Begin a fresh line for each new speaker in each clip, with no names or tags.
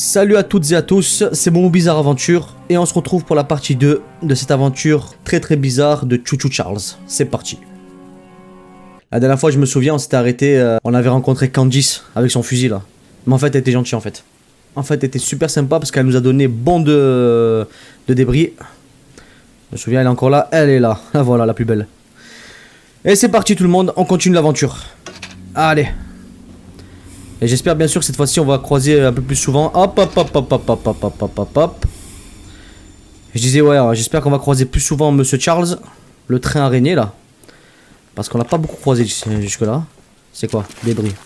Salut à toutes et à tous, c'est Momo Bizarre Aventure et on se retrouve pour la partie 2 de cette aventure très bizarre de Choo Choo Charles. C'est parti. La dernière fois je me souviens on s'était arrêté, on avait rencontré Candice avec son fusil là. Mais en fait elle était gentille en fait. En fait elle était super sympa parce qu'elle nous a donné bon de débris. Je me souviens elle est encore là, elle est là. Ah, voilà la plus belle. Et c'est parti tout le monde, on continue l'aventure. Allez. Et j'espère bien sûr que cette fois-ci on va croiser un peu plus souvent. Hop hop hop hop hop hop hop hop hop hop. Je disais ouais, j'espère qu'on va croiser plus souvent Monsieur Charles, le train araignée là. Parce qu'on l'a pas beaucoup croisé jusque là. C'est quoi? Débris.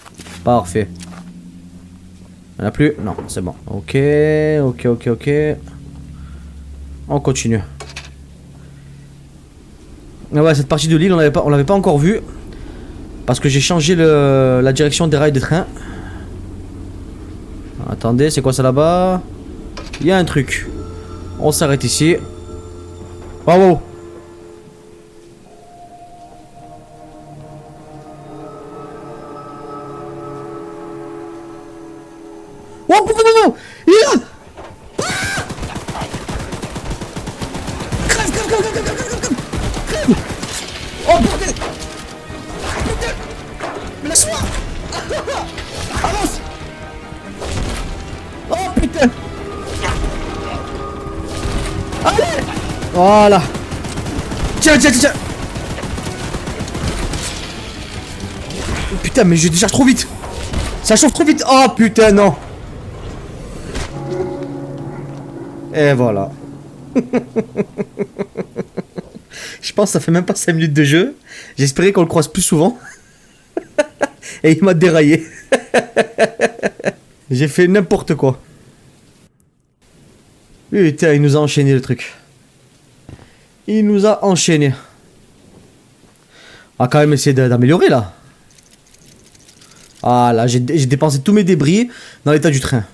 Parfait. Il n'y en a plus? Non, c'est bon. Ok. On continue. Ah ouais, cette partie de l'île on l'avait pas encore vue. Parce que j'ai changé la direction des rails des trains. Attendez, c'est quoi ça là-bas? Il y a un truc. On s'arrête ici. Bravo. Oh putain non, il est là. Crève. Oh bordel. Putain. Mais laisse-moi. Avance. Oh putain. Allez. Voilà. Tiens. Putain mais je décharge trop vite. Ça chauffe trop vite. Oh putain non. Et voilà. Je pense que ça fait même pas 5 minutes de jeu. J'espérais qu'on le croise plus souvent. Et il m'a déraillé. J'ai fait n'importe quoi. Putain, il nous a enchaîné le truc. Il nous a enchaîné. On va quand même essayer d'améliorer là. Ah là, j'ai dépensé tous mes débris dans l'état du train.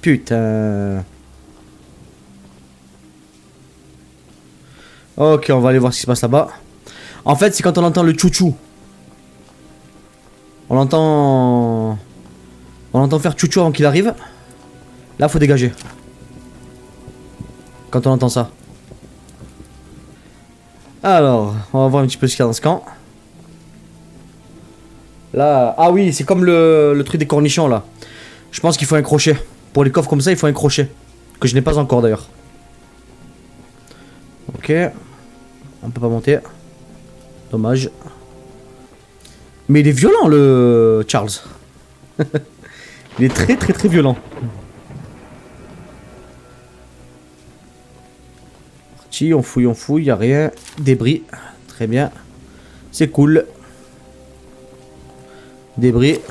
Putain. Ok, on va aller voir ce qui se passe là-bas. En fait, c'est quand on entend le chouchou. On entend faire chouchou avant qu'il arrive. Là, faut dégager. Quand on entend ça. Alors, on va voir un petit peu ce qu'il y a dans ce camp. Là, ah oui, c'est comme le truc des cornichons là. Je pense qu'il faut un crochet. Pour les coffres comme ça, il faut un crochet. Que je n'ai pas encore d'ailleurs. Ok. On peut pas monter. Dommage. Mais il est violent le Charles. Il est très violent. Parti, on fouille, y a rien. Débris. Très bien. C'est cool. Débris.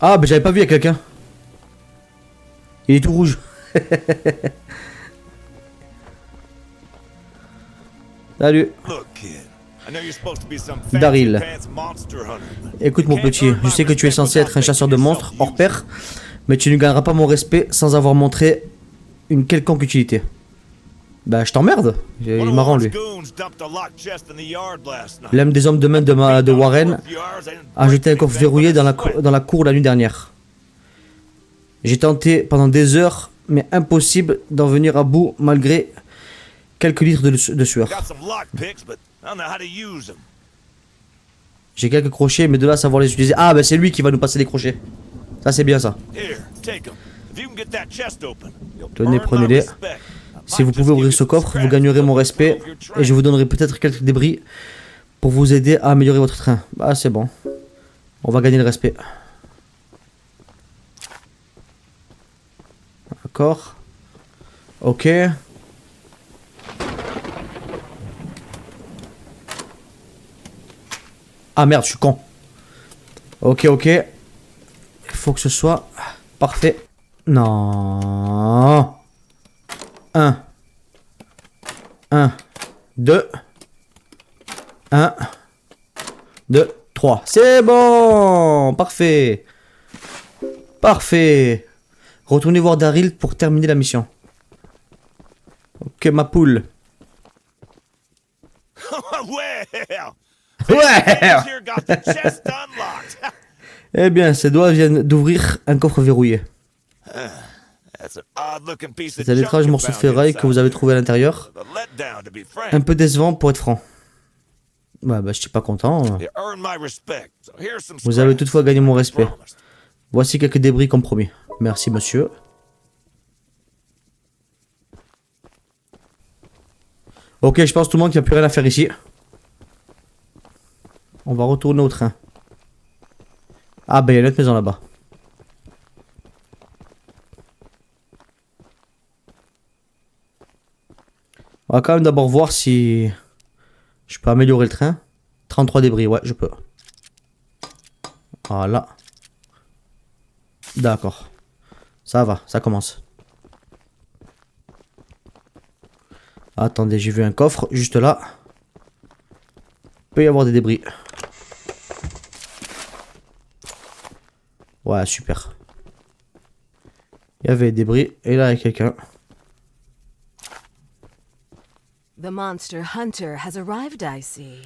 Ah, bah j'avais pas vu, il y a quelqu'un. Il est tout rouge. Salut. Daryl. Écoute mon petit, je sais que tu es censé être un chasseur de monstres hors pair, mais tu ne gagneras pas mon respect sans avoir montré une quelconque utilité. Bah je t'emmerde. Il est marrant lui. L'homme des hommes de main de Warren a jeté un coffre verrouillé dans la cour la nuit dernière. J'ai tenté pendant des heures, mais impossible d'en venir à bout malgré quelques litres de sueur. J'ai quelques crochets, mais de là à savoir les utiliser. Ah, bah c'est lui qui va nous passer les crochets. Ça, c'est bien ça. Tenez, prenez-les. Si vous pouvez ouvrir ce coffre, vous gagnerez mon respect et je vous donnerai peut-être quelques débris pour vous aider à améliorer votre train. Bah, c'est bon. On va gagner le respect. D'accord. Ok. Ah merde, je suis con. Ok. Il faut que ce soit parfait. Non. 1, 2. 1, 2, 3. C'est bon. Parfait. Retournez voir Daryl pour terminer la mission. Ok, ma poule. Ouais. Eh bien, ses doigts viennent d'ouvrir un coffre verrouillé. C'est un étrange morceau de ferraille que vous avez trouvé à l'intérieur. Un peu décevant pour être franc. Ouais, bah, je suis pas content. Vous avez toutefois gagné mon respect. Voici quelques débris comme promis. Merci, monsieur. Ok, je pense tout le monde qu'il n'y a plus rien à faire ici. On va retourner au train. Ah, ben, il y a une autre maison là-bas. On va quand même d'abord voir si je peux améliorer le train. 33 débris, ouais, je peux. Voilà. D'accord. Ça va, ça commence. Attendez, j'ai vu un coffre juste là. Il peut y avoir des débris. Ouais, super. Il y avait des débris et là il y a quelqu'un.
The monster hunter has arrived, I see.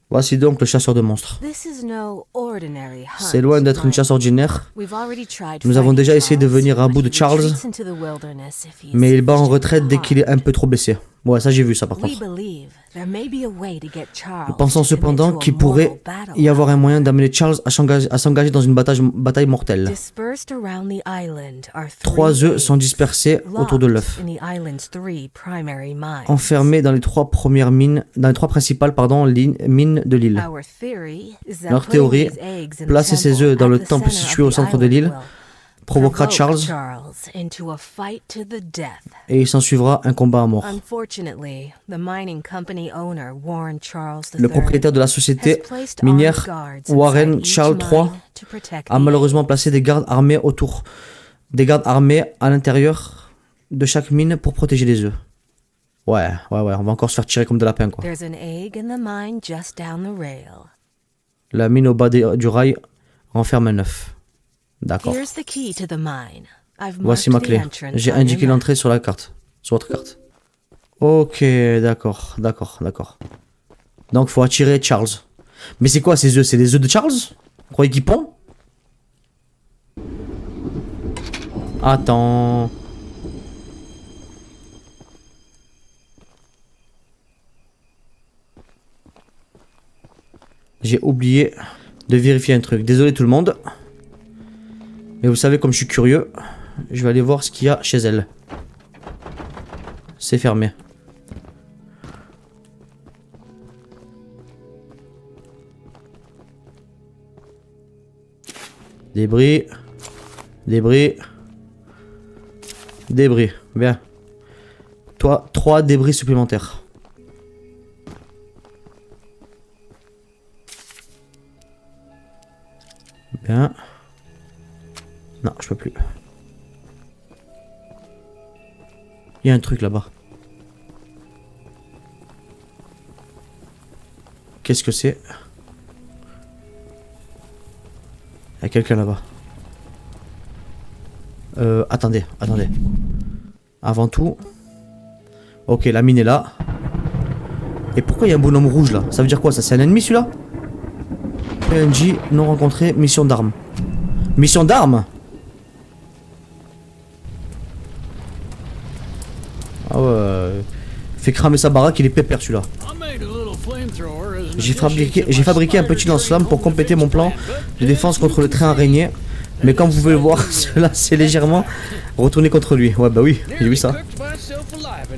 Voici donc le chasseur de monstres.
This is no ordinary hunt.
C'est loin d'être une chasse ordinaire.
We've already tried
Nous avons
fighting
déjà essayé de
Charles,
venir à bout de
but he
Charles,
retreats into the wilderness if he is
mais il bat en
pushed
retraite dès
hard.
qu'il est un peu trop blessé. Ouais, ça j'ai vu ça par
We
contre.
believe there may be a way to get Charles
Nous pensons
to commit
cependant
to a
qu'il pourrait
mortal battle.
y avoir un moyen d'amener Charles à s'engager dans une bataille mortelle.
Dispersed around the island are
3 œufs sont dispersés autour de l'œuf,
in the island's 3 primary mines.
enfermés dans les 3 premières mines, dans les 3 principales mines de l'île.
Our theory is that
Leur
putting
théorie,
these eggs in the
placer ces œufs dans
temple
le
at the
temple
center
situé
of
au
the
centre de
island
l'île
will
provoquera
provoke
Charles
into a fight to the death.
et il s'ensuivra un combat à mort.
Unfortunately, the mining company owner Warren Charles
Le
III
propriétaire de la
has
société
placed
minière
armed guards
Warren
inside each
Charles
mine
III
to protect
a
the
malheureusement placé des gardes armés à l'intérieur de chaque mine pour protéger les œufs. Ouais, on va encore se faire tirer comme de lapin quoi.
There's an egg in the mine just down the rail.
La mine au bas du rail renferme un œuf. D'accord.
Here's the key to the mine. I've
Voici
marked
ma
the
clé.
entrance
J'ai
on your
indiqué
map.
l'entrée sur la carte. Sur votre carte. Ok, d'accord. Donc faut attirer Charles. Mais c'est quoi ces œufs? C'est les œufs de Charles? Vous croyez qu'ils pondent? Attends. J'ai oublié de vérifier un truc. Désolé tout le monde. Mais vous savez, comme je suis curieux, je vais aller voir ce qu'il y a chez elle. C'est fermé. Débris. Bien. Toi, 3 débris supplémentaires. Bien. Non, je peux plus. Il y a un truc là-bas. Qu'est-ce que c'est? Il y a quelqu'un là-bas. Attendez. Avant tout... Ok, la mine est là. Et pourquoi il y a un bonhomme rouge là? Ça veut dire quoi ça? C'est un ennemi celui-là? PNJ non rencontré, mission d'armes. Mission d'armes? Ah ouais. Fait cramer sa baraque, il est pépère celui-là. J'ai fabriqué un petit lance-flamme pour compléter mon plan de défense contre le train araignée. Mais comme vous pouvez le voir, cela s'est légèrement retourné contre lui. Ouais bah oui, j'ai vu ça.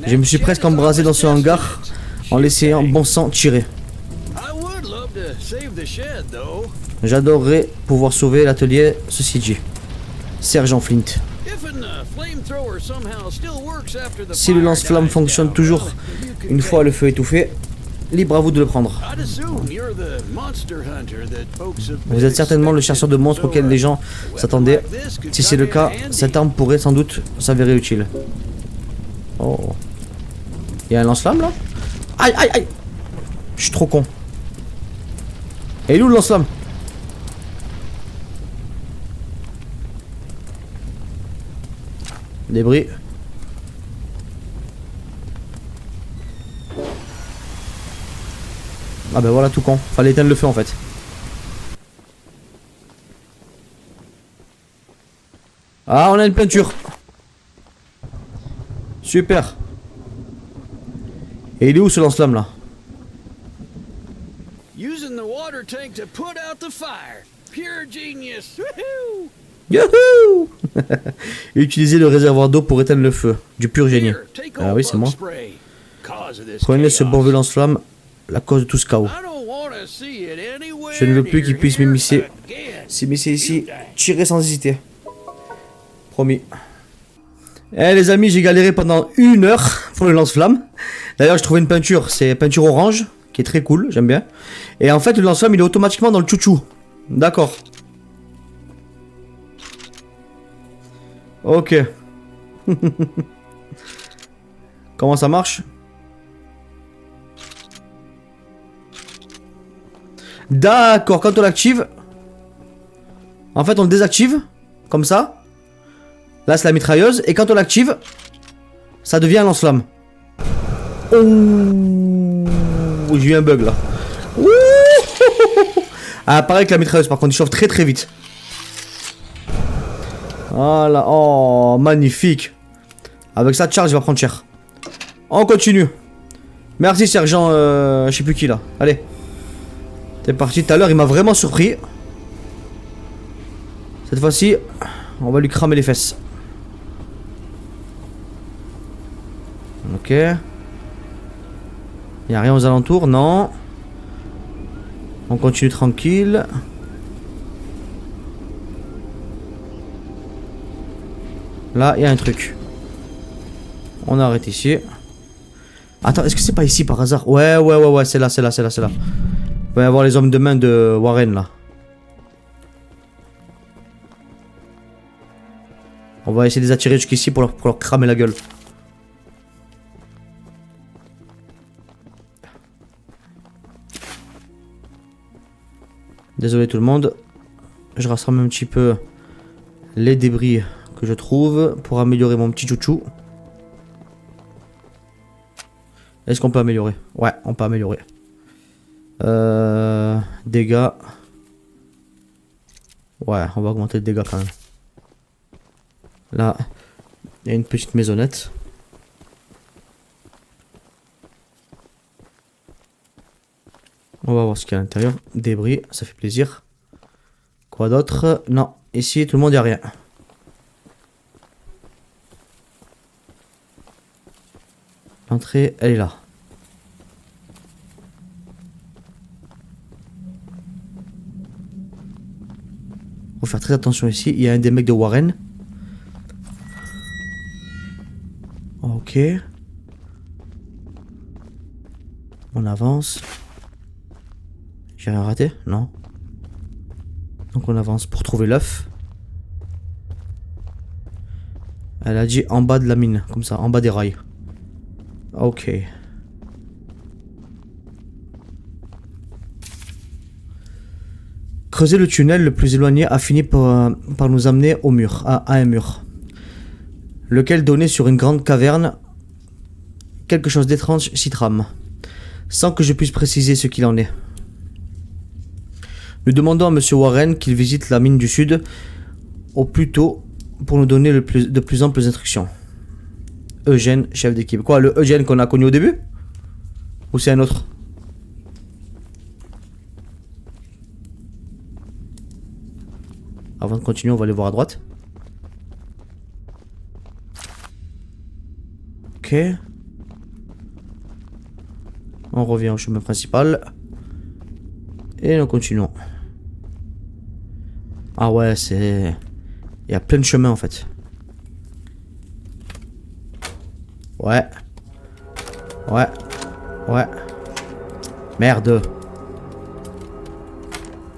Je me suis presque embrasé dans ce hangar en laissant bon sang tirer. J'adorerais pouvoir sauver l'atelier, ceci dit. Sergent Flint. Si le lance-flamme fonctionne toujours une fois le feu étouffé, libre à vous de le prendre. Vous êtes certainement le chasseur de monstres auquel les gens s'attendaient. Si c'est le cas, cette arme pourrait sans doute s'avérer utile. Oh. Il y a un lance-flamme là? Aïe! Je suis trop con. Et il est où le lance-flamme? Débris. Ah ben voilà tout con. Fallait éteindre le feu en fait. Ah, on a une peinture. Super. Et il est où ce lance-flamme là?
Using the water tank to put out the fire. Pure genius. Woohoo!
Youhou. Utilisez le réservoir d'eau pour éteindre le feu. Du pur génie.
Here, take
Ah
old
oui, c'est
bug
moi.
spray. Cause of this
Prenez ce
chaos.
bon vieux lance-flamme, la cause de tout ce chaos.
I don't wanna see it anywhere
Je ne veux plus qu'il
near
puisse
here
m'immiscer.
again.
S'immiscer ici, tirez sans hésiter. Promis. Eh les amis, j'ai galéré pendant 1 heure pour le lance-flamme. D'ailleurs, j'ai trouvé une peinture, c'est peinture orange, qui est très cool, j'aime bien. Et en fait, le lance-flamme, il est automatiquement dans le chouchou. D'accord. Ok. Comment ça marche? D'accord, quand on l'active, en fait on le désactive, comme ça. Là c'est la mitrailleuse, et quand on l'active, ça devient un lance-flamme. Oh, j'ai eu un bug là. Ouh. Ah, pareil que la mitrailleuse, par contre il chauffe très très vite. Voilà, oh magnifique. Avec ça, Charles il va prendre cher. On continue. Merci sergent, je sais plus qui là. Allez. C'est parti, tout à l'heure il m'a vraiment surpris. Cette fois-ci, on va lui cramer les fesses. Ok. Il n'y a rien aux alentours, non. On continue tranquille. Là, il y a un truc. On arrête ici. Attends, est-ce que c'est pas ici par hasard? Ouais, c'est là. On va y avoir les hommes de main de Warren là. On va essayer de les attirer jusqu'ici pour leur cramer la gueule. Désolé tout le monde. Je rassemble un petit peu les débris que je trouve pour améliorer mon petit chouchou. Est-ce qu'on peut améliorer? Ouais, on peut améliorer. Dégâts. Ouais, on va augmenter le dégât quand même. Là, il y a une petite maisonnette. On va voir ce qu'il y a à l'intérieur. Débris, ça fait plaisir. Quoi d'autre? Non, ici tout le monde n'y a rien. L'entrée, elle est là. Faut faire très attention ici. Il y a un des mecs de Warren. Ok. On avance. J'ai rien raté? Non. Donc on avance pour trouver l'œuf. Elle a dit en bas de la mine. Comme ça, en bas des rails. Ok. Creuser le tunnel le plus éloigné a fini par nous amener au mur, à un mur. Lequel donnait sur une grande caverne. Quelque chose d'étrange s'y trame. Sans que je puisse préciser ce qu'il en est. Nous demandons à Monsieur Warren qu'il visite la mine du sud au plus tôt pour nous donner de plus amples instructions. Eugène, chef d'équipe. Quoi, le Eugène qu'on a connu au début? Ou c'est un autre? Avant de continuer, on va aller voir à droite. Ok. On revient au chemin principal. Et nous continuons. Ah ouais, c'est... Il y a plein de chemins en fait. Ouais. Ouais. Ouais. Merde.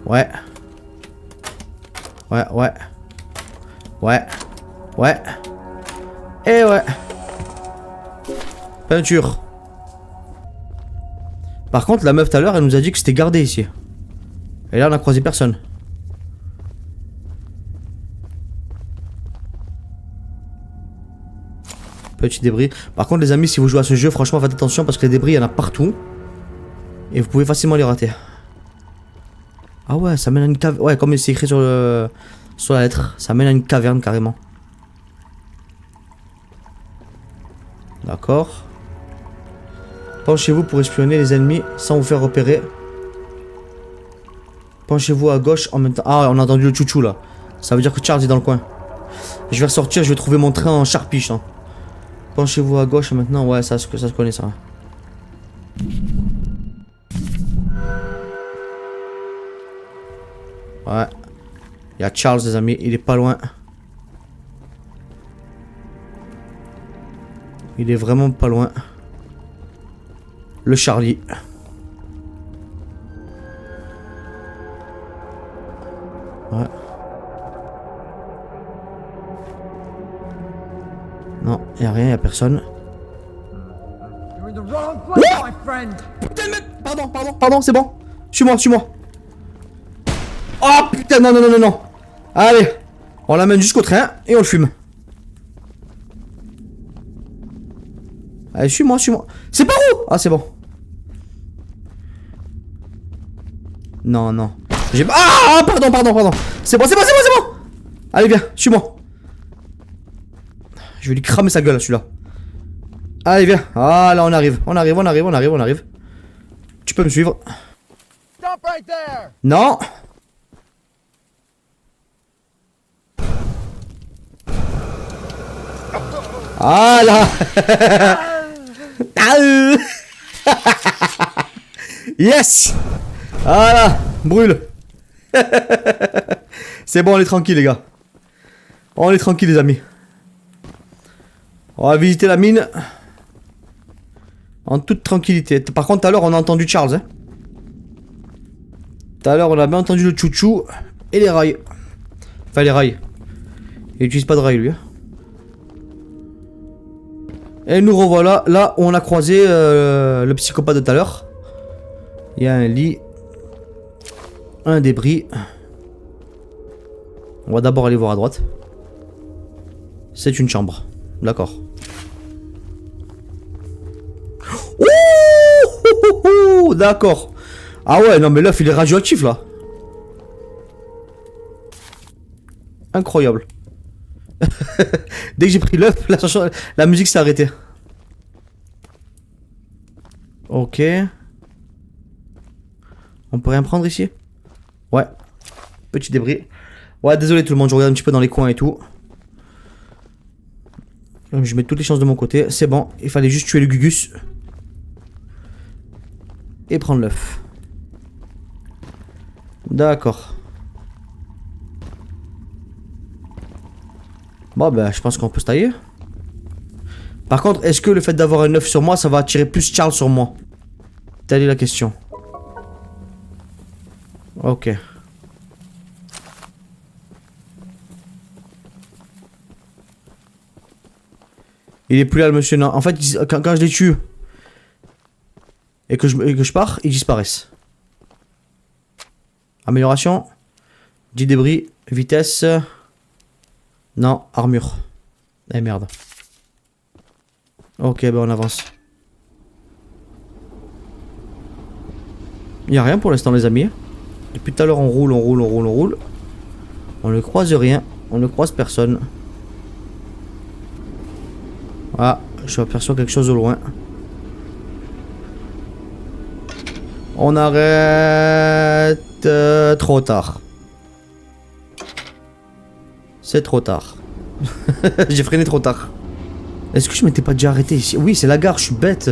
Ouais. Ouais, ouais. Ouais. Ouais. Et ouais. Peinture. Par contre, la meuf tout à l'heure, elle nous a dit que c'était gardé ici. Et là, on a croisé personne. Petit débris. Par contre, les amis, si vous jouez à ce jeu, franchement, faites attention parce que les débris, il y en a partout. Et vous pouvez facilement les rater. Ah ouais, ça mène à une caverne. Ouais, comme c'est écrit sur la lettre, ça mène à une caverne carrément. D'accord. Penchez-vous pour espionner les ennemis sans vous faire repérer. Penchez-vous à gauche en même temps. Ah, on a entendu le chouchou là. Ça veut dire que Charles est dans le coin. Je vais ressortir, je vais trouver mon train en charpiche. Hein. Penchez-vous à gauche maintenant. Ouais, ça se connaît ça. Ouais. Il y a Charles, les amis. Il est pas loin. Il est vraiment pas loin. Le Charlie. Ouais. Non, y a rien, y a personne. Putain, mec! Pardon, c'est bon. Suis-moi. Oh putain, non. Allez, on l'amène jusqu'au train et on le fume. Allez, suis-moi. C'est par où? Ah, c'est bon. Non. Ah, pardon. C'est bon. Allez, viens, suis-moi. Je vais lui cramer sa gueule, celui-là. Allez, viens. Ah, là, on arrive. Tu peux me suivre.
Stop right there!
Non. Ah, là. Yes. Voilà, brûle. C'est bon, on est tranquille, les gars. On est tranquille, les amis. On va visiter la mine en toute tranquillité. Par contre, tout à l'heure, on a entendu Charles. Hein. Tout à l'heure, on a bien entendu le chouchou et les rails. Enfin, les rails. Il n'utilise pas de rails, lui. Hein. Et nous revoilà là où on a croisé le psychopathe de tout à l'heure. Il y a un lit. Un débris. On va d'abord aller voir à droite. C'est une chambre. D'accord. Oh, d'accord. Ah ouais, non mais l'œuf il est radioactif là. Incroyable. Dès que j'ai pris l'œuf, la musique s'est arrêtée. Ok. On peut rien prendre ici? Ouais. Petit débris. Ouais, désolé tout le monde, je regarde un petit peu dans les coins et tout. Je mets toutes les chances de mon côté. C'est bon, il fallait juste tuer le Gugus. Et prendre l'œuf. D'accord. Bon ben je pense qu'on peut se tailler. Par contre, est-ce que le fait d'avoir un œuf sur moi, ça va attirer plus Charles sur moi? Telle est la question. Ok. Il est plus là le monsieur, non. En fait, quand je les tue et que je pars, ils disparaissent. Amélioration. 10 débris. Vitesse. Non, armure. Eh merde. Ok, ben on avance. Il n'y a rien pour l'instant les amis. Depuis tout à l'heure on roule. On ne croise rien. On ne croise personne. Ah, je aperçois quelque chose au loin. On arrête trop tard. C'est trop tard. J'ai freiné trop tard. Est-ce que je m'étais pas déjà arrêté ici? Oui, c'est la gare, je suis bête.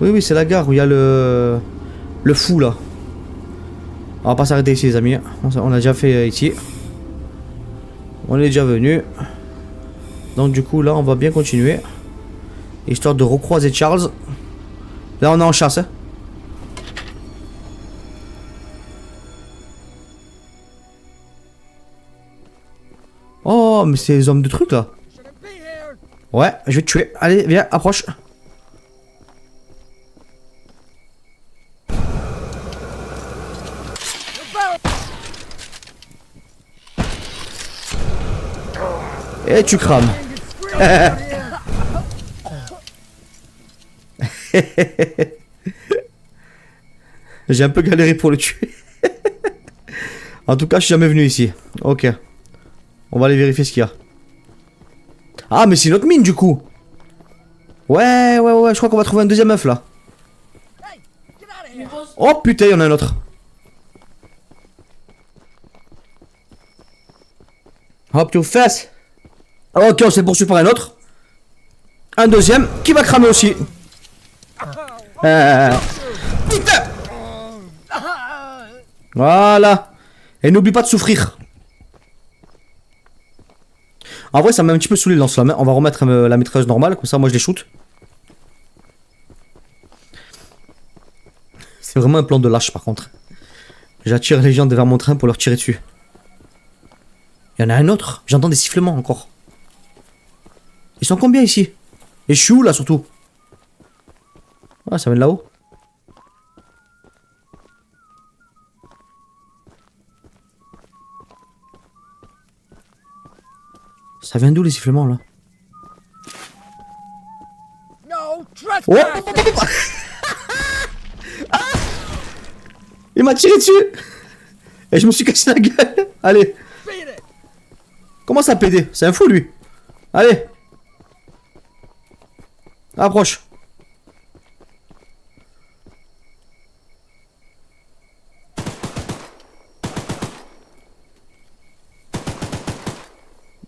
Oui, c'est la gare où il y a le fou là. On va pas s'arrêter ici les amis. On a déjà fait ici. On est déjà venu. Donc du coup là on va bien continuer. Histoire de recroiser Charles. Là on est en chasse. Hein. Oh mais c'est les hommes de trucs là. Ouais, je vais te tuer. Allez, viens, approche. Et tu crames. J'ai un peu galéré pour le tuer. En tout cas, je suis jamais venu ici. Ok. On va aller vérifier ce qu'il y a. Ah, mais c'est notre mine du coup. Ouais, je crois qu'on va trouver un deuxième œuf là. Oh putain, il y en a un autre. Hop, tu fesses. Ok, on s'est poursuivi par un autre. Un deuxième qui va cramer aussi. Putain. Voilà. Et n'oublie pas de souffrir. En vrai, ça m'a un petit peu saoulé le lance-flamme. On va remettre la mitrailleuse normale, comme ça, moi je les shoot. C'est vraiment un plan de lâche par contre. J'attire les gens vers mon train pour leur tirer dessus. Il y en a un autre. J'entends des sifflements encore. Ils sont combien ici? Et je suis où là surtout? Ah, ça vient de là-haut. Ça vient d'où les sifflements là? Oh. Ah, il m'a tiré dessus. Et je me suis cassé la gueule. Allez. Comment ça PD? C'est un fou lui. Allez. Approche.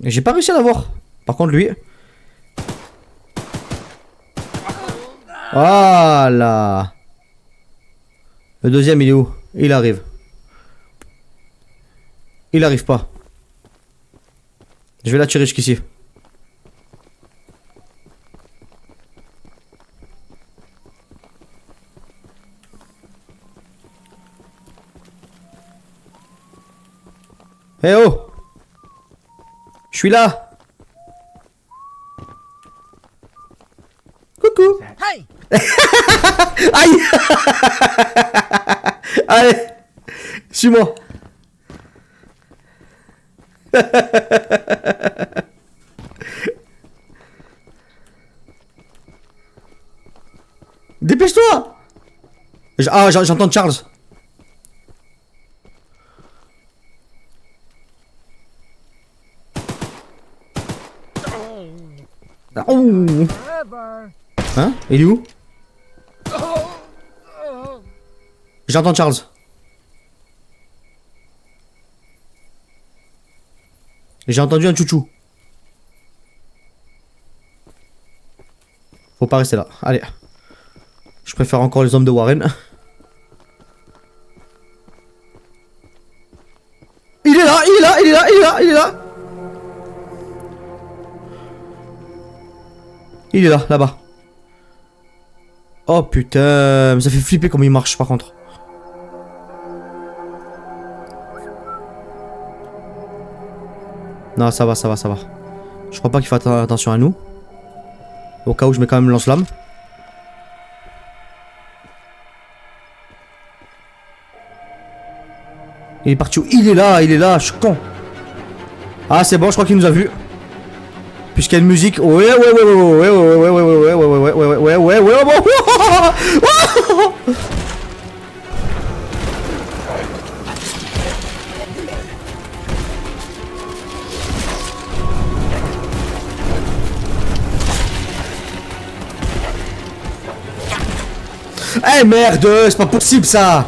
J'ai pas réussi à l'avoir. Par contre lui. Voilà. Le deuxième il est où? Il arrive. Il arrive pas. Je vais l'attirer jusqu'ici. Eh oh! Je suis là! Coucou!
Hey!
Aïe! Allez! Suis-moi! Dépêche-toi! Ah, j'entends Charles. Oh. Hein? Il est où? J'entends Charles. Et j'ai entendu un chouchou. Faut pas rester là. Allez. Je préfère encore les hommes de Warren. Il est là, il est là, il est là, il est là, il est là. Il est là, là-bas. Oh putain, ça fait flipper comme il marche par contre. Non, ça va, ça va, ça va. Je crois pas qu'il faut faire attention à nous. Au cas où je mets quand même lance-flamme. Il est parti où? Il est là, je suis con. Ah c'est bon, je crois qu'il nous a vus. Puisqu'il y a une musique. Ouais. Eh merde, c'est pas possible ça.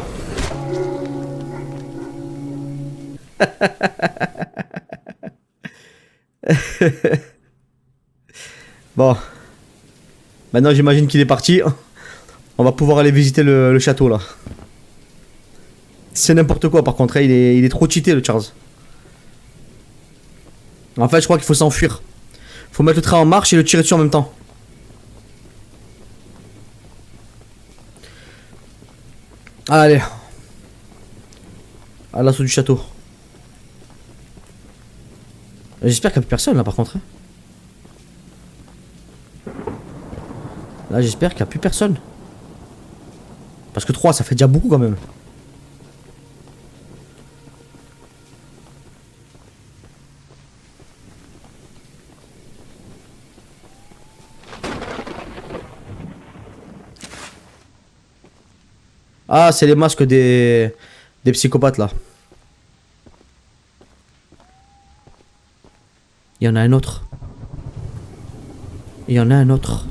Bon. Maintenant j'imagine qu'il est parti. On va pouvoir aller visiter le château là. C'est n'importe quoi par contre, hein. Il est trop cheaté le Charles. En fait je crois qu'il faut s'enfuir. Faut mettre le train en marche et le tirer dessus en même temps. Allez. À l'assaut du château. J'espère qu'il n'y a plus personne là par contre. Là j'espère qu'il n'y a plus personne. Parce que 3 ça fait déjà beaucoup quand même. Ah c'est les masques des psychopathes là. Il y en a un autre. Il y en a un autre.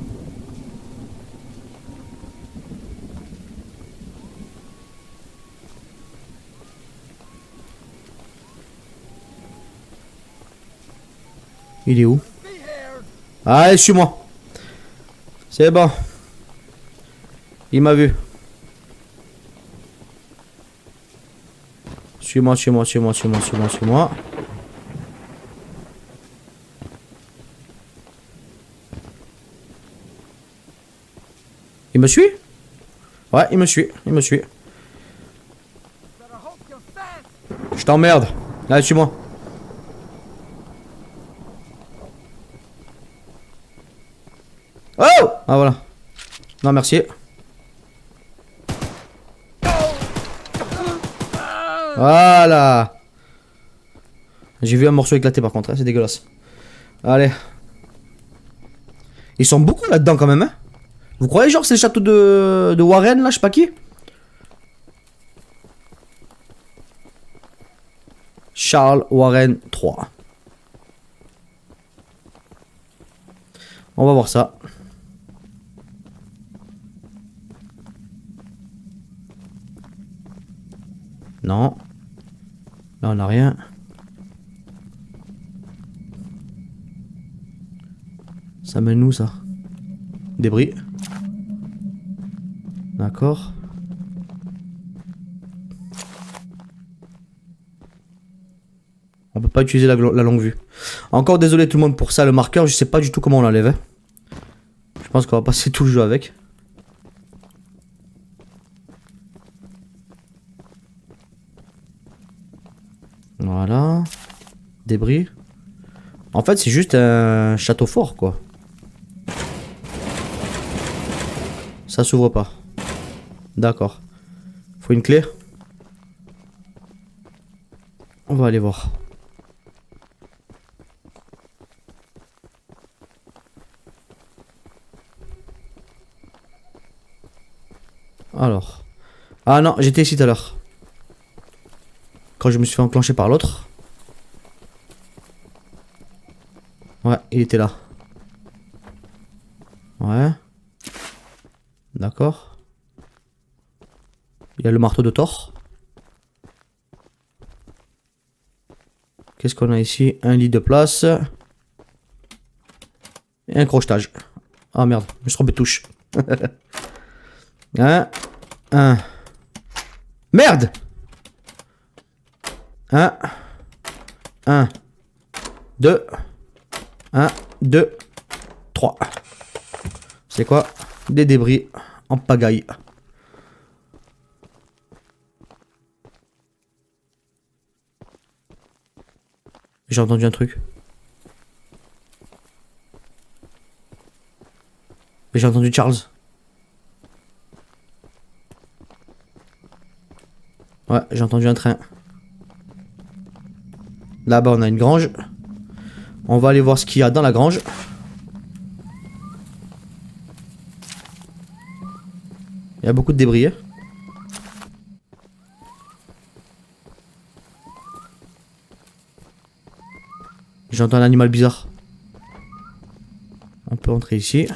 Il est où? Allez, suis-moi. C'est bon. Il m'a vu. Suis-moi, suis-moi, suis-moi, suis-moi, suis-moi, suis-moi. Il me suit? Ouais, il me suit, il me suit. Je t'emmerde. Allez, suis-moi. Oh! Ah, voilà. Non, merci. Voilà. J'ai vu un morceau éclater par contre, hein, c'est dégueulasse. Allez. Ils sont beaucoup là-dedans quand même, hein. Vous croyez genre c'est le château de Warren là, je sais pas qui? Charles Warren 3. On va voir ça. Non. Là on a rien. Ça mène où ça? Débris. D'accord. On peut pas utiliser la longue vue. Encore désolé tout le monde pour ça, le marqueur, je sais pas du tout comment on l'enlève. Hein. Je pense qu'on va passer tout le jeu avec. Voilà. Débris. En fait, c'est juste un château fort, quoi. Ça s'ouvre pas. D'accord. Faut une clé. On va aller voir. Alors. Ah non, j'étais ici tout à l'heure. Quand je me suis fait enclencher par l'autre. Ouais, il était là. Ouais. D'accord. Il y a le marteau de Thor. Qu'est-ce qu'on a ici? Un lit de place. Et un crochetage. Ah merde, je me suis trompé de touche. Un. Merde! Un. 2. 1, 2, 3. C'est quoi? Des débris en pagaille. J'ai entendu un truc. Mais j'ai entendu Charles. Ouais, j'ai entendu un train. Là-bas, on a une grange. On va aller voir ce qu'il y a dans la grange. Il y a beaucoup de débris. Hein. J'entends un animal bizarre. On peut entrer ici.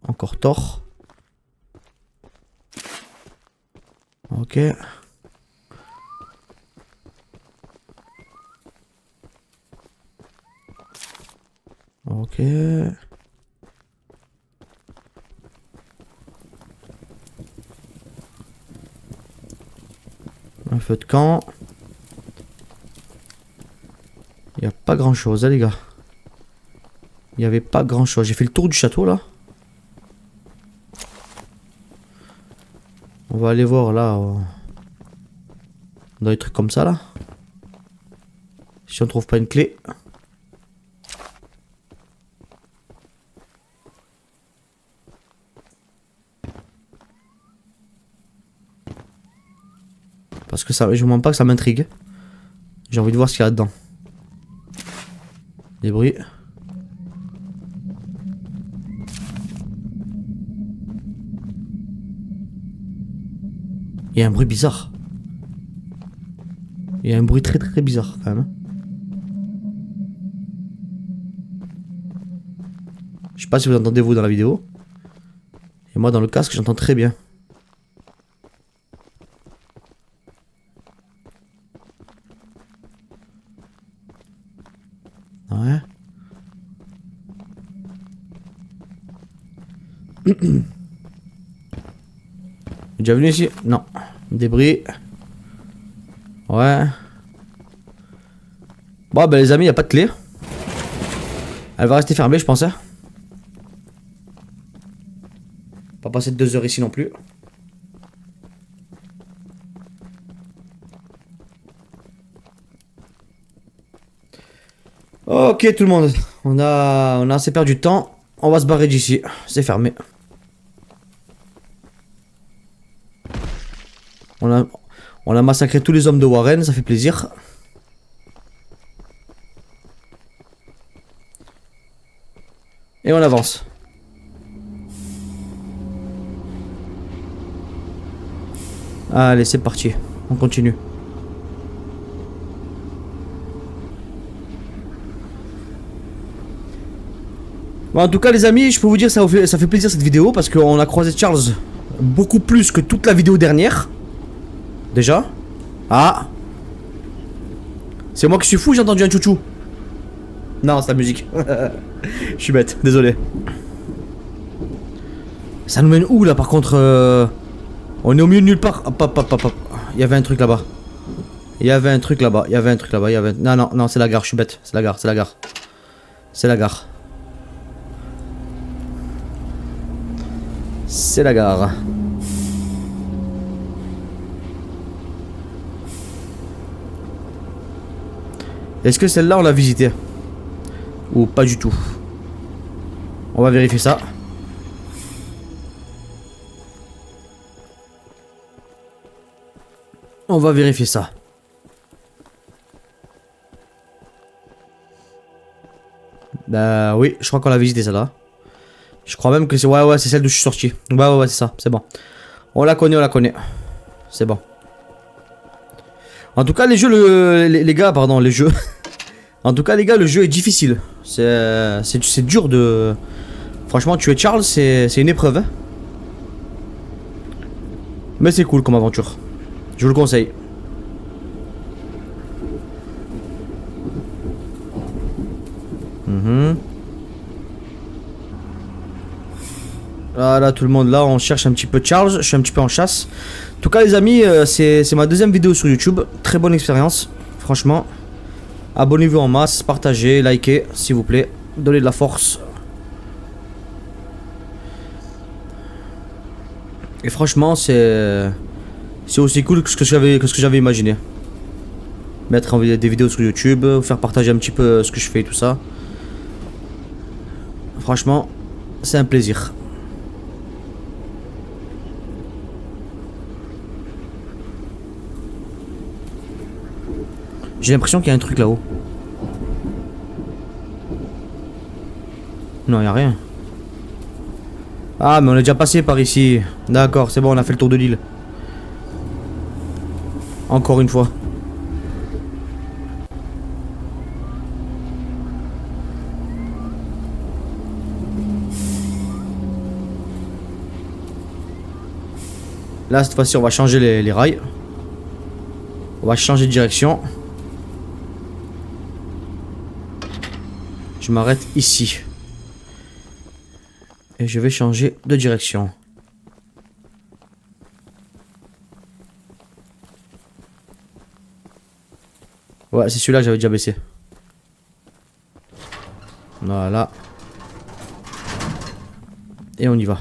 Encore Thor. Ok. Ok. Un feu de camp. Il n'y a pas grand chose, hein, les gars. Il n'y avait pas grand chose. J'ai fait le tour du château là. On va aller voir là. Dans les trucs comme ça là. Si on trouve pas une clé. Parce que ça, je vous mens pas que ça m'intrigue. J'ai envie de voir ce qu'il y a dedans. Des bruits. Il y a un bruit bizarre. Il y a un bruit très très bizarre quand même. Je sais pas si vous entendez vous dans la vidéo. Et moi dans le casque j'entends très bien. Déjà venu ici? Non. Débris. Ouais. Bon, bah les amis, y a pas de clé. Elle va rester fermée, je pense. Hein. Pas passer 2 heures ici non plus. Ok tout le monde, on a assez perdu de temps. On va se barrer d'ici, c'est fermé. On a massacré tous les hommes de Warren, ça fait plaisir. Et on avance. Allez, c'est parti, on continue. Bon, en tout cas les amis, je peux vous dire ça fait plaisir cette vidéo parce qu'on a croisé Charles beaucoup plus que toute la vidéo dernière. Déjà. Ah. C'est moi qui suis fou, j'ai entendu un chouchou. Non, c'est la musique. Je suis bête, désolé. Ça nous mène où là par contre on est au milieu de nulle part. Hop, hop, hop, hop, hop. Il y avait un truc là-bas. Il y avait un truc là-bas. Il y avait un truc là-bas. Non, non, non, c'est la gare, je suis bête. C'est la gare, c'est la gare. C'est la gare. C'est la gare. Est-ce que celle-là on l'a visitée? Ou pas du tout? On va vérifier ça. On va vérifier ça. Bah oui, je crois qu'on l'a visité celle-là. Je crois même que c'est... Ouais, c'est celle d'où je suis sorti. Ouais, c'est ça, c'est bon. On la connaît. C'est bon. En tout cas, les jeux, les gars, pardon, les jeux. En tout cas, les gars, le jeu est difficile. C'est dur de... Franchement, tuer Charles, c'est une épreuve. Hein. Mais c'est cool comme aventure. Je vous le conseille. Voilà tout le monde là, on cherche un petit peu Charles, je suis un petit peu en chasse. En tout cas les amis, c'est ma deuxième vidéo sur YouTube, très bonne expérience, franchement. Abonnez-vous en masse, partagez, likez s'il vous plaît, donnez de la force. Et franchement c'est aussi cool que ce que j'avais imaginé. Mettre des vidéos sur YouTube, vous faire partager un petit peu ce que je fais et tout ça. Franchement, c'est un plaisir. J'ai l'impression qu'il y a un truc là-haut. Non, il n'y a rien. Ah, mais on est déjà passé par ici. D'accord, c'est bon, on a fait le tour de l'île. Encore une fois. Là, cette fois-ci, on va changer les rails. On va changer de direction. Je m'arrête ici. Et je vais changer de direction. Ouais, c'est celui-là que j'avais déjà baissé. Voilà. Et on y va.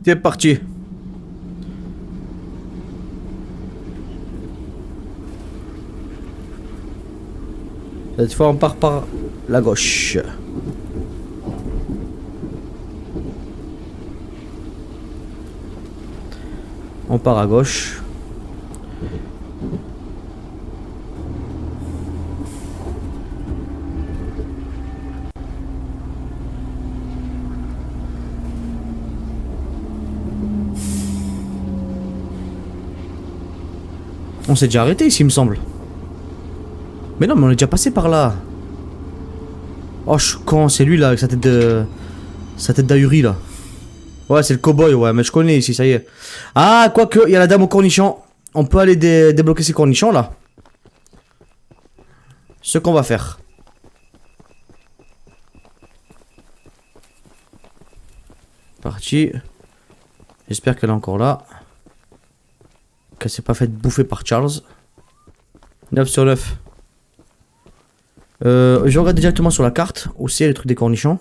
C'est parti. Cette fois on part par la gauche. On part à gauche. On s'est déjà arrêté ici, il me semble. Mais non, mais on est déjà passé par là. Oh, je suis con, c'est lui là, avec sa tête de... Sa tête d'ahuri là. Ouais, c'est le cowboy, ouais, mais je connais ici, ça y est. Ah, quoique, il y a la dame au cornichon. On peut aller débloquer ces cornichons là. ce qu'on va faire. Parti. J'espère qu'elle est encore là. Qu'elle s'est pas faite bouffer par Charles. 9 sur 9. Je regarde directement sur la carte. Où c'est le truc des cornichons.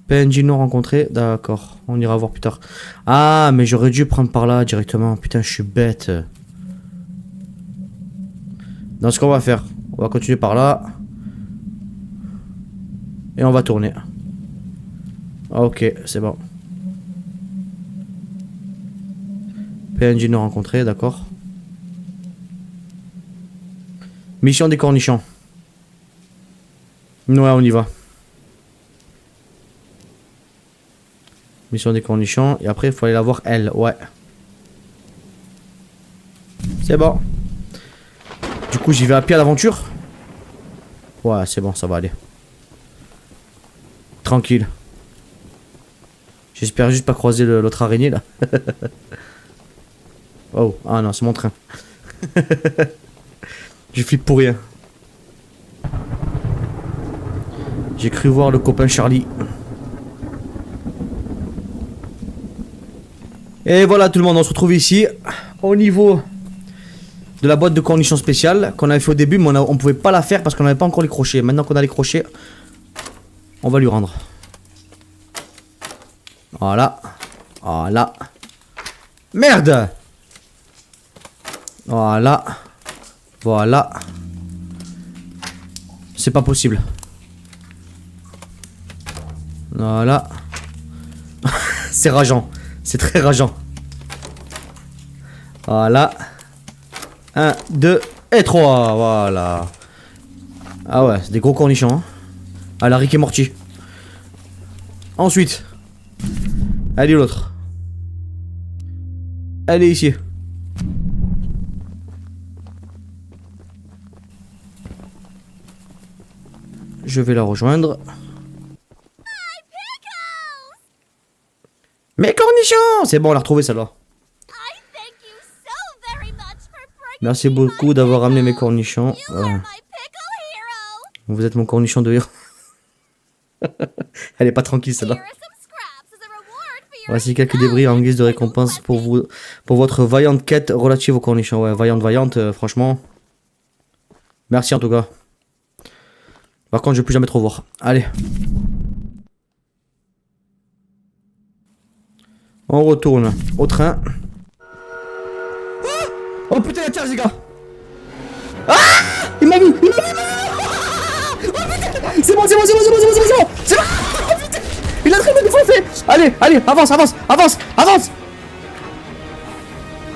PNJ non rencontré. D'accord. On ira voir plus tard. Ah, mais j'aurais dû prendre par là directement. Putain, je suis bête. Donc, ce qu'on va faire, on va continuer par là. Et on va tourner. Ok, c'est bon. PNJ non rencontré, d'accord. Mission des cornichons. Ouais, on y va. Mission des cornichons. Et après, il faut aller la voir, elle. Ouais. C'est bon. Du coup, j'y vais à pied à l'aventure. Ouais, c'est bon, ça va aller. Tranquille. J'espère juste pas croiser l'autre araignée, là. Oh, ah non, c'est mon train. Je flippe pour rien. J'ai cru voir le copain Charlie. Et voilà tout le monde, on se retrouve ici au niveau de la boîte de cornichons spéciale qu'on avait fait au début, mais on pouvait pas la faire parce qu'on n'avait pas encore les crochets. Maintenant qu'on a les crochets, on va lui rendre. Voilà. Voilà. Merde! Voilà. Voilà. C'est pas possible. Voilà. C'est rageant. C'est très rageant. Voilà. 1, 2 et 3. Voilà. Ah ouais, c'est des gros cornichons. Hein. Ah, la Rick et Morty. Ensuite. Elle est l'autre. Elle est ici. Je vais la rejoindre. Mes cornichons! C'est bon, on l'a retrouvé celle-là. Merci beaucoup d'avoir ramené mes cornichons. Vous êtes mon cornichon de héros. Elle est pas tranquille celle-là. Voici quelques débris en guise de récompense pour vous, pour votre vaillante quête relative aux cornichons. Ouais, vaillante, franchement. Merci en tout cas. Par contre, je vais plus jamais trop voir. Allez. On retourne au train. Ah, oh putain, il y a Charles, les gars. Ah, il m'a vu. Oh putain. C'est bon. C'est bon. Oh putain. Il a très bien défoncé. Allez, avance.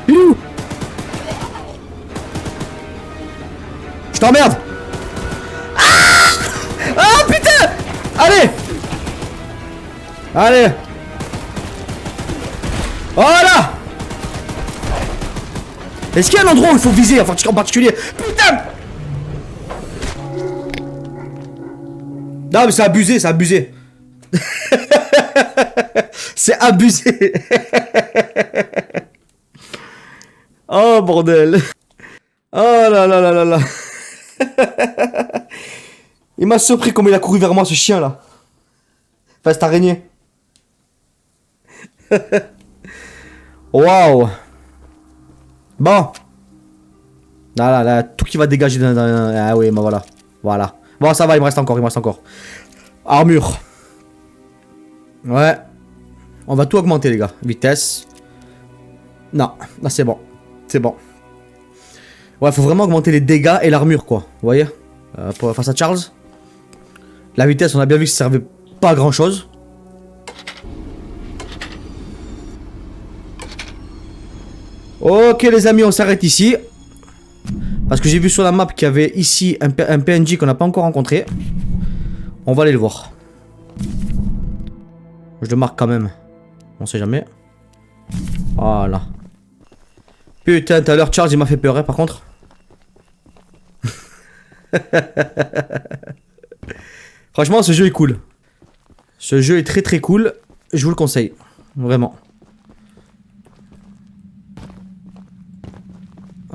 Il est où? Je t'emmerde. Ah putain. Allez. Voilà. Est-ce qu'il y a un endroit où il faut viser en particulier? Putain. Non mais c'est abusé. C'est abusé. Oh bordel. Oh là. Il m'a surpris comme il a couru vers moi ce chien là. Enfin cette araignée. Waouh. Bon. Là, tout qui va dégager ah oui, bah voilà. Bon, ça va, il me reste encore. Armure. Ouais. On va tout augmenter, les gars. Vitesse. Non, là c'est bon. Ouais, faut vraiment augmenter les dégâts et l'armure, quoi. Vous voyez face à Charles. La vitesse, on a bien vu que ça servait pas à grand chose. Ok les amis, on s'arrête ici. Parce que j'ai vu sur la map qu'il y avait ici un PNJ qu'on n'a pas encore rencontré. On va aller le voir. Je le marque quand même. On sait jamais. Voilà. Putain, tout à l'heure Charles il m'a fait peur, hein, par contre. Franchement, ce jeu est cool. Ce jeu est très cool. Je vous le conseille. Vraiment.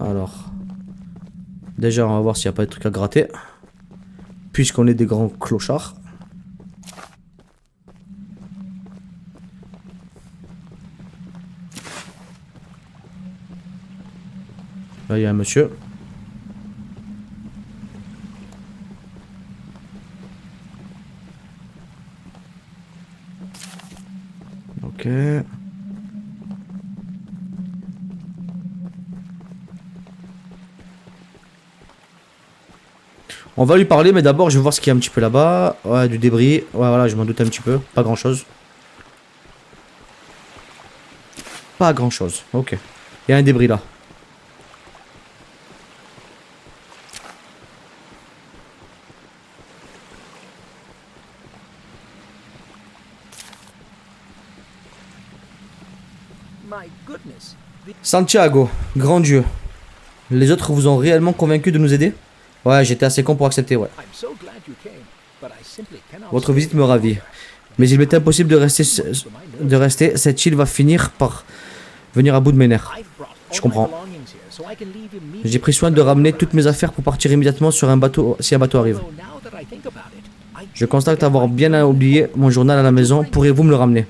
Alors. Déjà, on va voir s'il n'y a pas de trucs à gratter. Puisqu'on est des grands clochards. Là, il y a un monsieur. Ok. On va lui parler, mais d'abord, je vais voir ce qu'il y a un petit peu là-bas. Ouais, du débris. Ouais, voilà, je m'en doute un petit peu. Pas grand-chose. Pas grand-chose. Ok. Il y a un débris là.
My goodness.
Santiago, grand Dieu. Les autres vous ont réellement convaincu de nous aider? Ouais, j'étais assez con pour accepter, ouais.
I'm so glad you came, but I simply cannot.
Votre visite me ravit. Mais il m'est impossible de rester. Cette île va finir par venir à bout de mes nerfs. Je comprends. J'ai pris soin de ramener toutes mes affaires pour partir immédiatement sur un bateau si un bateau arrive. Je constate avoir bien oublié mon journal à la maison. Pourriez-vous me le ramener?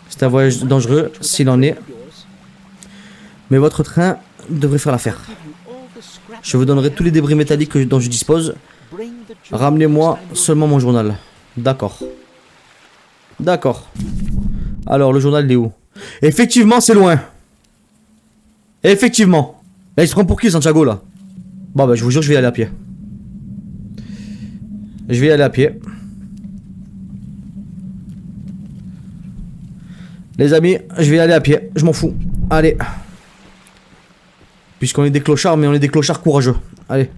C'est un voyage dangereux, s'il en est. Mais votre train devrait faire l'affaire. Je vous donnerai tous les débris métalliques dont je dispose. Ramenez-moi seulement mon journal. D'accord. D'accord. Alors, le journal, il est où? Effectivement, c'est loin. Effectivement. Là, il se prend pour qui, Santiago, là? Bon, bah, je vous jure, je vais y aller à pied. Je vais y aller à pied. Les amis, je vais y aller à pied. Je m'en fous. Allez. Puisqu'on est des clochards, mais on est des clochards courageux. Allez.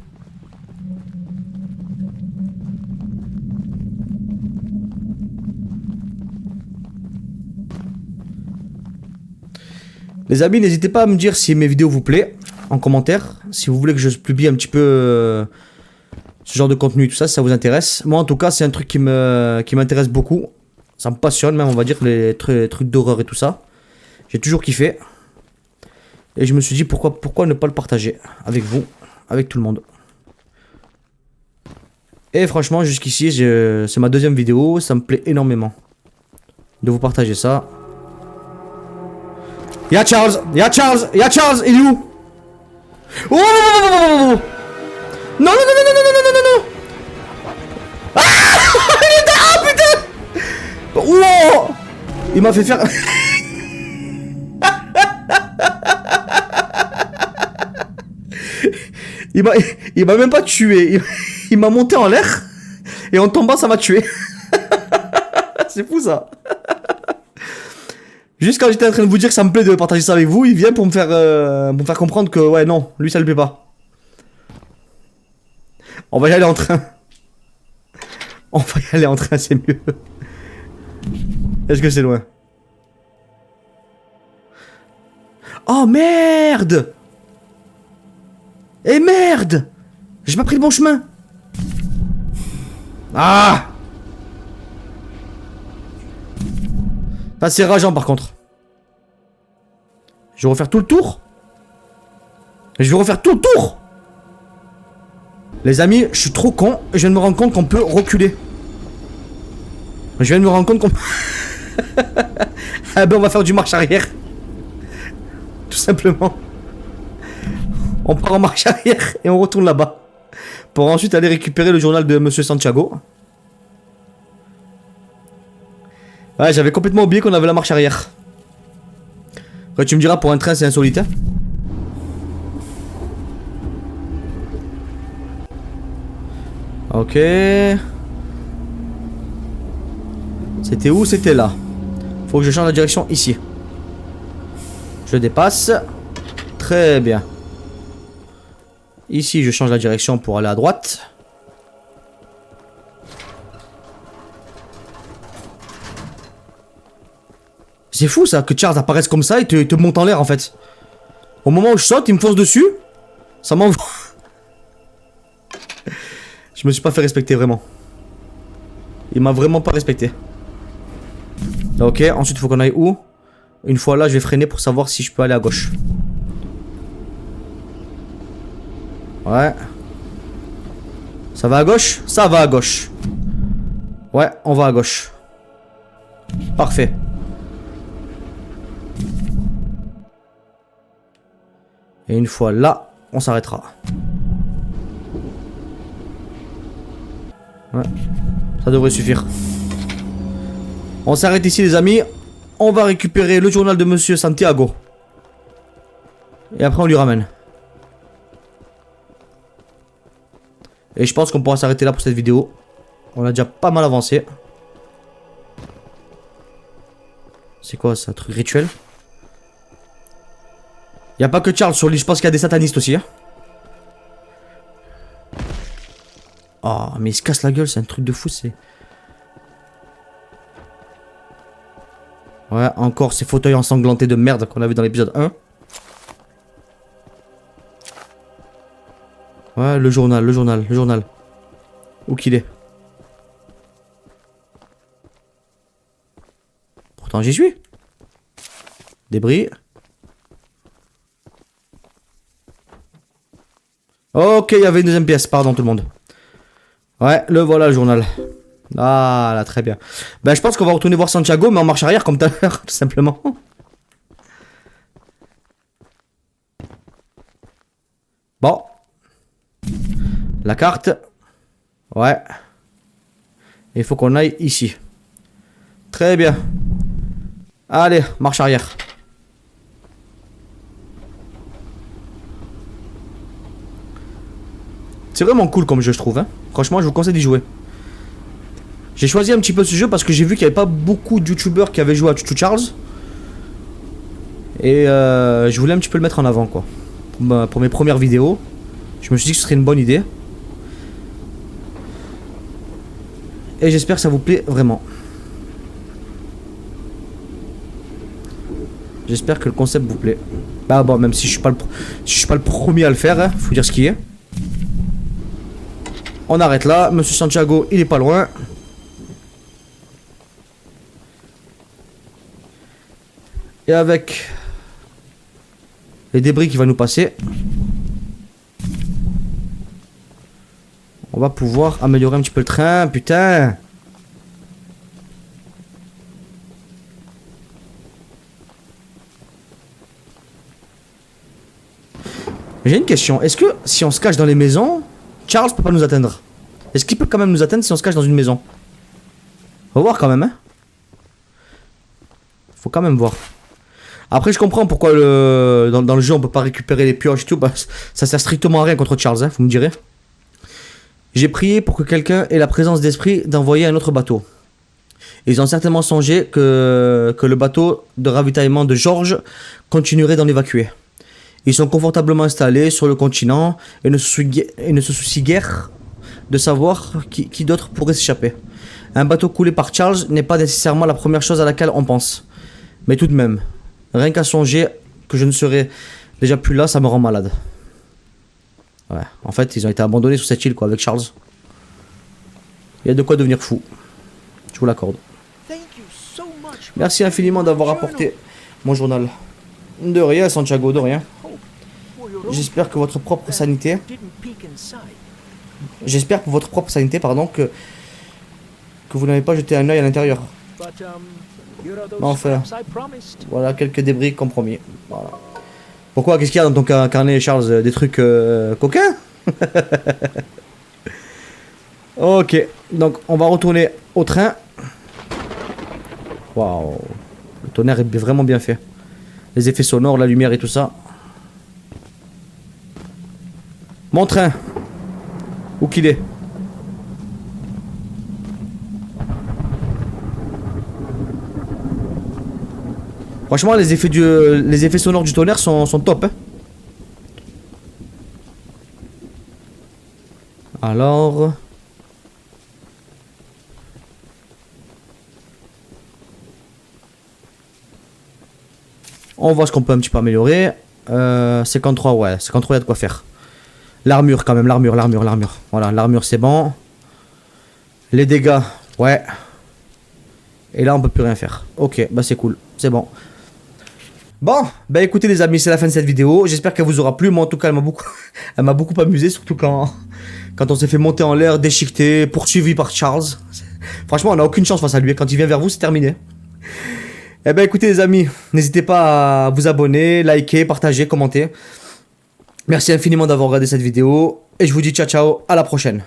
Les amis, n'hésitez pas à me dire si mes vidéos vous plaisent en commentaire. Si vous voulez que je publie un petit peu ce genre de contenu, tout ça, si ça vous intéresse. Moi, en tout cas, c'est un truc qui m'intéresse beaucoup. Ça me passionne même, on va dire, les trucs d'horreur et tout ça. J'ai toujours kiffé. Et je me suis dit, pourquoi ne pas le partager avec vous, avec tout le monde. Et franchement, jusqu'ici, c'est ma deuxième vidéo. Ça me plaît énormément de vous partager ça. Y'a Charles, y'a Charles, y'a Charles, il est où? Oh non, non, non, non, non, non, non, non, non, non. Ah, il est là, ah, putain. Wow. Il m'a fait faire... Il m'a même pas tué, il m'a monté en l'air, et en tombant ça m'a tué. C'est fou ça. Juste quand j'étais en train de vous dire que ça me plaît de partager ça avec vous, il vient pour me faire comprendre que ouais non, lui ça le plaît pas. On va y aller en train. On va y aller en train, c'est mieux. Est-ce que c'est loin? Oh merde! Eh merde! J'ai pas pris le bon chemin. Ah! Ça c'est rageant par contre. Je vais refaire tout le tour. Je vais refaire tout le tour. Les amis, je suis trop con. Je viens de me rendre compte qu'on peut reculer. Je viens de me rendre compte qu'on... Ah ben on va faire du marche arrière. Tout simplement. On part en marche arrière et on retourne là-bas. Pour ensuite aller récupérer le journal de Monsieur Santiago. Ouais, j'avais complètement oublié qu'on avait la marche arrière. Après, tu me diras, pour un train, c'est insolite. Hein. Ok. C'était où? C'était là. Faut que je change la direction ici. Je dépasse. Très bien. Ici, je change la direction pour aller à droite. C'est fou ça, que Charles apparaisse comme ça et te monte en l'air en fait. Au moment où je saute, il me fonce dessus. Ça m'envoie. Je me suis pas fait respecter vraiment. Il m'a vraiment pas respecté. Ok, ensuite il faut qu'on aille où? Une fois là, je vais freiner pour savoir si je peux aller à gauche. Ouais. Ça va à gauche? Ça va à gauche. Ouais, on va à gauche. Parfait. Et une fois là, on s'arrêtera. Ouais. Ça devrait suffire. On s'arrête ici les amis. On va récupérer le journal de Monsieur Santiago. Et après on lui ramène. Et je pense qu'on pourra s'arrêter là pour cette vidéo. On a déjà pas mal avancé. C'est quoi ça, un truc rituel? Y a pas que Charles sur l'île, je pense qu'il y a des satanistes aussi. Hein. Oh, mais il se casse la gueule, c'est un truc de fou, c'est... Ouais, encore ces fauteuils ensanglantés de merde qu'on a vu dans l'épisode 1. Ouais, le journal. Où qu'il est? Pourtant j'y suis. Débris. Ok, il y avait une deuxième pièce, pardon tout le monde. Ouais, le voilà le journal. Ah là, très bien. Ben je pense qu'on va retourner voir Santiago, mais en marche arrière comme tout à l'heure, tout simplement. Bon. La carte. Ouais. Il faut qu'on aille ici. Très bien. Allez, marche arrière. C'est vraiment cool comme jeu, je trouve. Hein. Franchement, je vous conseille d'y jouer. J'ai choisi un petit peu ce jeu parce que j'ai vu qu'il n'y avait pas beaucoup de youtubeurs qui avaient joué à Choo Charles. Et je voulais un petit peu le mettre en avant, quoi. Pour mes premières vidéos. Je me suis dit que ce serait une bonne idée. Et j'espère que ça vous plaît vraiment. J'espère que le concept vous plaît. Bah bon, même si je suis pas le premier à le faire, hein, faut dire ce qui est. On arrête là, Monsieur Santiago, il est pas loin. Et avec les débris qui va nous passer, on va pouvoir améliorer un petit peu le train, putain. J'ai une question, est-ce que si on se cache dans les maisons, Charles peut pas nous atteindre? Est-ce qu'il peut quand même nous atteindre si on se cache dans une maison? On va voir quand même, hein. Faut quand même voir. Après je comprends pourquoi dans le jeu on peut pas récupérer les pioches et tout, bah, ça sert strictement à rien contre Charles, hein, vous me direz. J'ai prié pour que quelqu'un ait la présence d'esprit d'envoyer un autre bateau. Ils ont certainement songé que le bateau de ravitaillement de George continuerait d'en évacuer. Ils sont confortablement installés sur le continent et ne se soucient guère de savoir qui d'autre pourrait s'échapper. Un bateau coulé par Charles n'est pas nécessairement la première chose à laquelle on pense. Mais tout de même, rien qu'à songer que je ne serai déjà plus là, ça me rend malade. Ouais, en fait, ils ont été abandonnés sur cette île, quoi, avec Charles. Il y a de quoi devenir fou. Je vous l'accorde. Merci infiniment d'avoir apporté mon journal. De rien, Santiago, de rien. J'espère que votre propre sanité... J'espère pour votre propre sanité, pardon, que vous n'avez pas jeté un œil à l'intérieur. Enfin, voilà, quelques débris compromis. Voilà. Pourquoi? Qu'est-ce qu'il y a dans ton carnet, Charles? Des trucs coquins? Ok, donc on va retourner au train. Waouh, le tonnerre est vraiment bien fait. Les effets sonores, la lumière et tout ça. Mon train. Où qu'il est? Franchement, les effets sonores du tonnerre sont top. Hein. Alors... on voit ce qu'on peut un petit peu améliorer. 53, ouais. 53, il y a de quoi faire. L'armure, quand même. L'armure. Voilà, l'armure, c'est bon. Les dégâts, ouais. Et là, on peut plus rien faire. Ok, bah c'est cool. C'est bon. Bon, bah écoutez les amis, c'est la fin de cette vidéo. J'espère qu'elle vous aura plu. Moi en tout cas, elle m'a beaucoup amusé, surtout quand on s'est fait monter en l'air, déchiqueté, poursuivi par Charles. Franchement, on n'a aucune chance face à lui. Quand il vient vers vous, c'est terminé. Eh ben écoutez les amis, n'hésitez pas à vous abonner, liker, partager, commenter. Merci infiniment d'avoir regardé cette vidéo. Et je vous dis ciao ciao, à la prochaine.